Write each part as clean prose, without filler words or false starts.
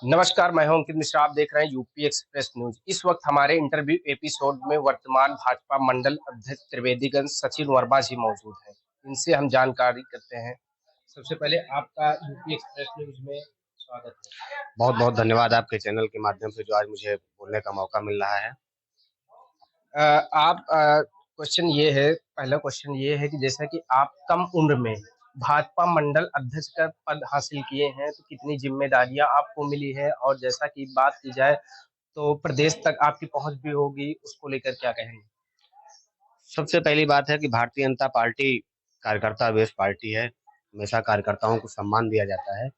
नमस्कार, मैं हूं अंकित मिश्रा। आप देख रहे हैं यूपी एक्सप्रेस न्यूज। इस वक्त हमारे इंटरव्यू एपिसोड में वर्तमान भाजपा मंडल अध्यक्ष त्रिवेदीगंज सचिन वर्मा जी मौजूद हैं। इनसे हम जानकारी करते हैं। सबसे पहले आपका यूपी एक्सप्रेस न्यूज में स्वागत है। बहुत बहुत धन्यवाद आपके चैनल के माध्यम से जो आज मुझे बोलने का मौका मिल रहा है। आप क्वेश्चन ये है, पहला क्वेश्चन ये है कि जैसा कि आप कम उम्र में भाजपा मंडल अध्यक्ष का पद हासिल किए हैं, तो कितनी जिम्मेदारियां आपको मिली है, और जैसा कि बात की जाए तो प्रदेश तक आपकी पहुंच भी होगी, उसको लेकर क्या कहेंगे? सबसे पहली बात है कि भारतीय जनता पार्टी कार्यकर्ता बेस्ड पार्टी है। हमेशा कार्यकर्ताओं को सम्मान दिया जाता है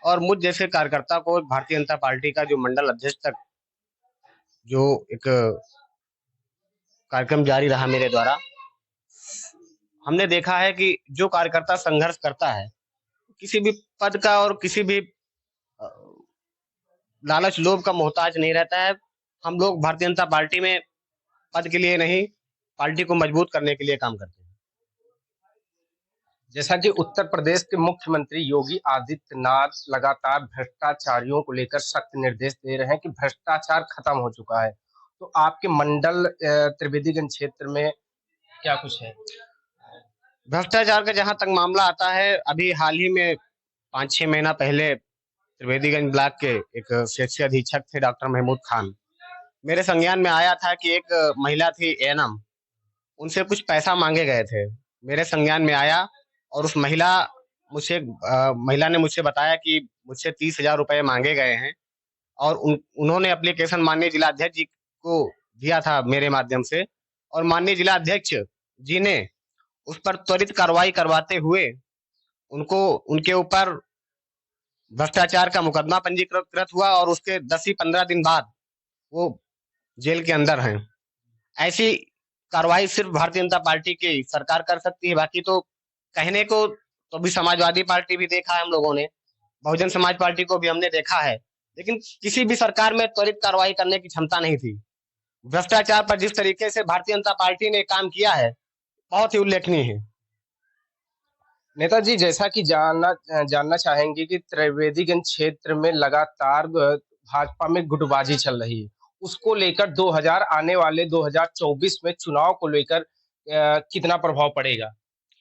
और मुझ जैसे कार्यकर्ता को भारतीय जनता पार्टी का जो मंडल अध्यक्ष तक जो एक कार्यक्रम जारी रहा मेरे द्वारा, हमने देखा है कि जो कार्यकर्ता संघर्ष करता है किसी भी पद का और किसी भी अ, लालच लोभ का मोहताज नहीं रहता है। हम लोग भारतीय जनता पार्टी में पद के लिए नहीं, पार्टी को मजबूत करने के लिए काम करते हैं। जैसा कि उत्तर प्रदेश के मुख्यमंत्री योगी आदित्यनाथ लगातार भ्रष्टाचारियों को लेकर सख्त निर्देश दे रहे हैं कि भ्रष्टाचार खत्म हो चुका है, तो आपके मंडल त्रिवेदीगंज क्षेत्र में क्या कुछ है? भ्रष्टाचार का जहां तक मामला आता है, अभी हाल ही में 5-6 महीना पहले त्रिवेदीगंज ब्लॉक के एक सेक्शन अधीक्षक थे डॉक्टर महमूद खान। मेरे संज्ञान में आया था कि एक महिला थी एनम, उनसे कुछ पैसा मांगे गए थे। मेरे संज्ञान में आया और उस महिला ने मुझसे बताया कि मुझसे 30,000 रुपए मांगे गए हैं और उन्होंने एप्लीकेशन माननीय जिला अध्यक्ष जी को दिया था मेरे माध्यम से, और माननीय जिला अध्यक्ष जी ने उस पर त्वरित कार्रवाई करवाते हुए उनको उनके ऊपर भ्रष्टाचार का मुकदमा पंजीकृत हुआ और उसके 10 ही 15 दिन बाद वो जेल के अंदर हैं। ऐसी कार्रवाई सिर्फ भारतीय जनता पार्टी की सरकार कर सकती है। बाकी तो कहने को तो भी समाजवादी पार्टी भी देखा है हम लोगों ने, बहुजन समाज पार्टी को भी हमने देखा है, लेकिन किसी भी सरकार में त्वरित कार्रवाई करने की क्षमता नहीं थी। भ्रष्टाचार पर जिस तरीके से भारतीय जनता पार्टी ने काम किया है, बहुत ही उल्लेखनीय है। नेताजी, जैसा कि जानना चाहेंगे कि त्रिवेदीगंज क्षेत्र में लगातार भाजपा में गुटबाजी चल रही है, उसको लेकर 2000 आने वाले 2024 में चुनाव को लेकर कितना प्रभाव पड़ेगा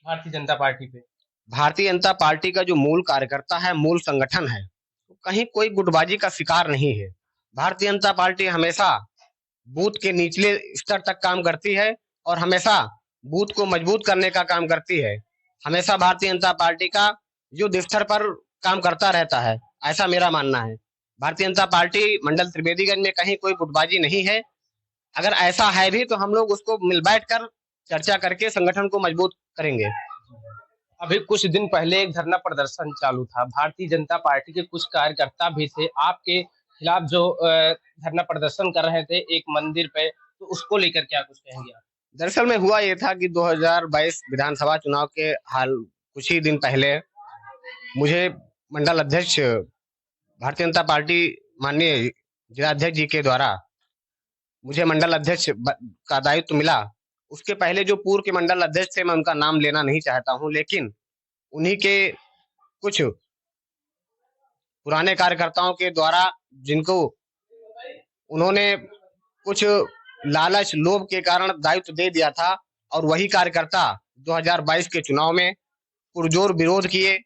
भारतीय जनता पार्टी पे? भारतीय जनता पार्टी का जो मूल कार्यकर्ता है, मूल संगठन है, कहीं कोई गुटबाजी का शिकार नहीं है। भारतीय जनता पार्टी हमेशा बूथ के निचले स्तर तक काम करती है और हमेशा बूथ को मजबूत करने का काम करती है। हमेशा भारतीय जनता पार्टी का युद्ध स्तर पर काम करता रहता है, ऐसा मेरा मानना है। भारतीय जनता पार्टी मंडल त्रिवेदीगंज में कहीं कोई गुटबाजी नहीं है। अगर ऐसा है भी तो हम लोग उसको मिल बैठ कर चर्चा करके संगठन को मजबूत करेंगे। अभी कुछ दिन पहले एक धरना प्रदर्शन चालू था, भारतीय जनता पार्टी के कुछ कार्यकर्ता भी थे आपके खिलाफ जो धरना प्रदर्शन कर रहे थे एक मंदिर पे, तो उसको लेकर क्या कुछ कहेंगे आप? दरअसल में हुआ ये था कि 2022 विधानसभा चुनाव के हाल कुछ ही दिन पहले मुझे मंडल अध्यक्ष भारतीय जनता पार्टी माननीय जिलाध्यक्ष जी के द्वारा मुझे मंडल अध्यक्ष का दायित्व मिला। उसके पहले जो पूर्व के मंडल अध्यक्ष थे, मैं उनका नाम लेना नहीं चाहता हूं, लेकिन उन्हीं के कुछ पुराने कार्यकर्ताओं के द्वारा जिनको उन्होंने कुछ लालच लोभ के कारण दायित्व दे दिया था, और वही कार्यकर्ता 2022 के चुनाव में पुरजोर विरोध किए।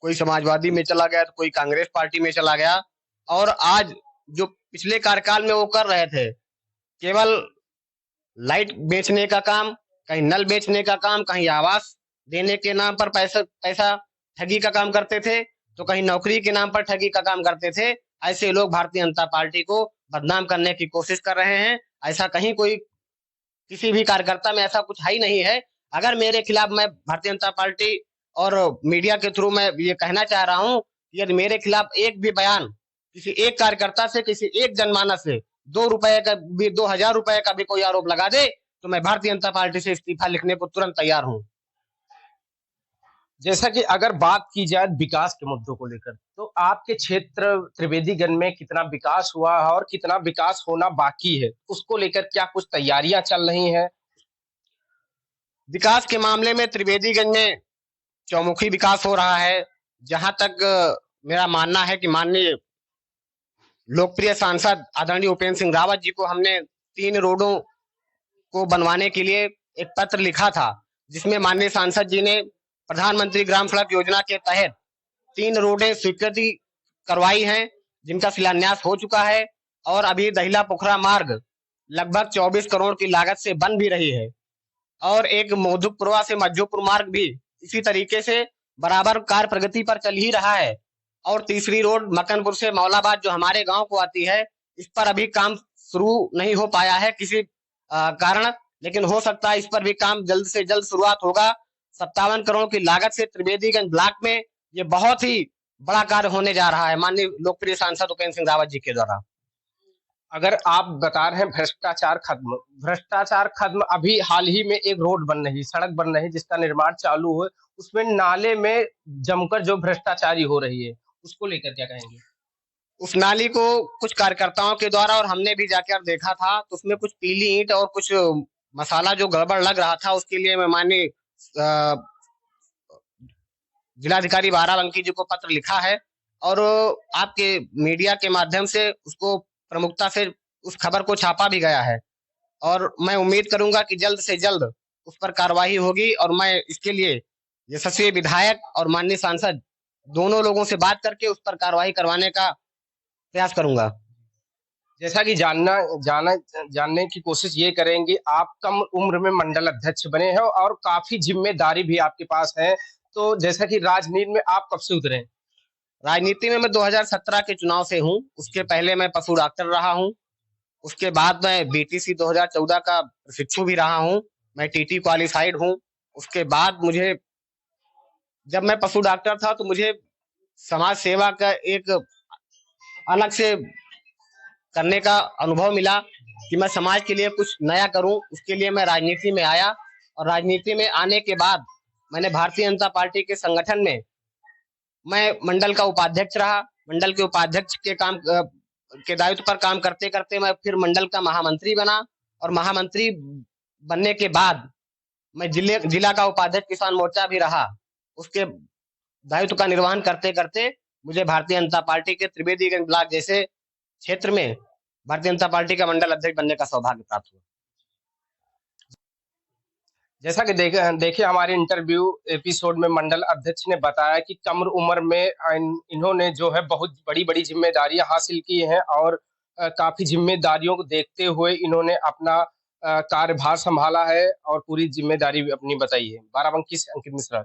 कोई समाजवादी में चला गया तो कोई कांग्रेस पार्टी में चला गया, और आज जो पिछले कार्यकाल में वो कर रहे थे, केवल लाइट बेचने का काम, कहीं नल बेचने का काम, कहीं आवास देने के नाम पर पैसा पैसा ठगी का काम करते थे, तो कहीं नौकरी के नाम पर ठगी का काम करते थे। ऐसे लोग भारतीय जनता पार्टी को बदनाम करने की कोशिश कर रहे हैं। ऐसा कहीं कोई किसी भी कार्यकर्ता में ऐसा कुछ है ही नहीं है। अगर मेरे खिलाफ, मैं भारतीय जनता पार्टी और मीडिया के थ्रू मैं ये कहना चाह रहा हूं कि यदि मेरे खिलाफ एक भी बयान किसी एक कार्यकर्ता से, किसी एक जनमानस से 2 रुपए का भी, 2000 रुपए का भी कोई आरोप लगा दे, तो मैं भारतीय जनता पार्टी से इस्तीफा लिखने को तुरंत तैयार हूं। जैसा कि अगर बात की जाए विकास के मुद्दों को लेकर, तो आपके क्षेत्र त्रिवेदीगंज में कितना विकास हुआ है और कितना विकास होना बाकी है, उसको लेकर क्या कुछ तैयारियां चल रही हैं? विकास के मामले में त्रिवेदीगंज में चौमुखी विकास हो रहा है। जहां तक मेरा मानना है कि माननीय लोकप्रिय सांसद आदरणीय उपेंद्र सिंह रावत जी को हमने 3 रोडों को बनवाने के लिए एक पत्र लिखा था, जिसमें माननीय सांसद जी ने प्रधानमंत्री ग्राम सड़क योजना के तहत 3 रोडें स्वीकृति करवाई हैं, जिनका शिलान्यास हो चुका है और अभी दहिला पोखरा मार्ग लगभग 24 करोड़ की लागत से बन भी रही है और एक मोदुपुरवा से मज्जोपुर मार्ग भी इसी तरीके से बराबर कार्य प्रगति पर चल ही रहा है और तीसरी रोड मकनपुर से मौलाबाद जो हमारे गांव को आती है, इस पर अभी काम शुरू नहीं हो पाया है किसी कारण, लेकिन हो सकता है इस पर भी काम जल्द से जल्द शुरुआत होगा। 57 करोड़ की लागत से त्रिवेदीगंज ब्लॉक में ये बहुत ही बड़ा कार्य होने जा रहा है माननीय लोकप्रिय सांसद उपेंद्र सिंह रावत जी के द्वारा। अगर आप बता रहे हैं भ्रष्टाचार खत्म, अभी हाल ही में एक रोड बन रही, सड़क बन रही जिसका निर्माण चालू है, उसमें नाले में जमकर जो भ्रष्टाचारी हो रही है, उसको लेकर क्या कहेंगे? उस नाली को कुछ कार्यकर्ताओं के द्वारा और हमने भी जाकर देखा था, तो उसमें कुछ पीली ईंट और कुछ मसाला जो गड़बड़ लग रहा था, उसके लिए मैं माननीय जिलाधिकारी बाराबंकी जी को पत्र लिखा है और आपके मीडिया के माध्यम से उसको प्रमुखता से उस खबर को छापा भी गया है और मैं उम्मीद करूंगा कि जल्द से जल्द उस पर कार्रवाई होगी और मैं इसके लिए यशस्वी विधायक और माननीय सांसद दोनों लोगों से बात करके उस पर कार्रवाई करवाने का प्रयास करूंगा। जैसा कि जानने की कोशिश ये करेंगे, आप कम उम्र में मंडल अध्यक्ष बने हैं और काफी जिम्मेदारी भी आपके पास है, तो जैसा कि राजनीति में आप कब से उतरे? राजनीति में मैं 2017 के चुनाव से हूँ, उसके पहले मैं पशु डॉक्टर रहा हूँ, उसके बाद मैं बीटीसी 2014 का प्रशिक्षु भी रहा हूँ, मैं टीटी क्वालिफाइड हूँ। उसके बाद मुझे, जब मैं पशु डॉक्टर था तो मुझे समाज सेवा का एक अलग से करने का अनुभव मिला कि मैं समाज के लिए कुछ नया करूं, उसके लिए मैं राजनीति में आया और राजनीति में आने के बाद मैंने भारतीय जनता पार्टी के संगठन में मैं मंडल का उपाध्यक्ष रहा। मंडल के उपाध्यक्ष के काम के दायित्व पर काम करते करते मैं फिर मंडल का महामंत्री बना और महामंत्री बनने के बाद मैं जिला का उपाध्यक्ष किसान मोर्चा भी रहा। उसके दायित्व का निर्वहन करते करते मुझे भारतीय जनता पार्टी के त्रिवेदीगंज ब्लॉक जैसे क्षेत्र में भारतीय जनता पार्टी का मंडल अध्यक्ष बनने का सौभाग्य प्राप्त हुआ। जैसा कि देखिए हमारे इंटरव्यू एपिसोड में मंडल अध्यक्ष ने बताया कि कम उम्र में इन्होंने जो है बहुत बड़ी-बड़ी जिम्मेदारियां हासिल की हैं और काफी जिम्मेदारियों को देखते हुए इन्होंने अपना कार्यभार संभाला है और पूरी जिम्मेदारी भी अपनी बताई है। बाराबंकी से अंकित मिश्रा।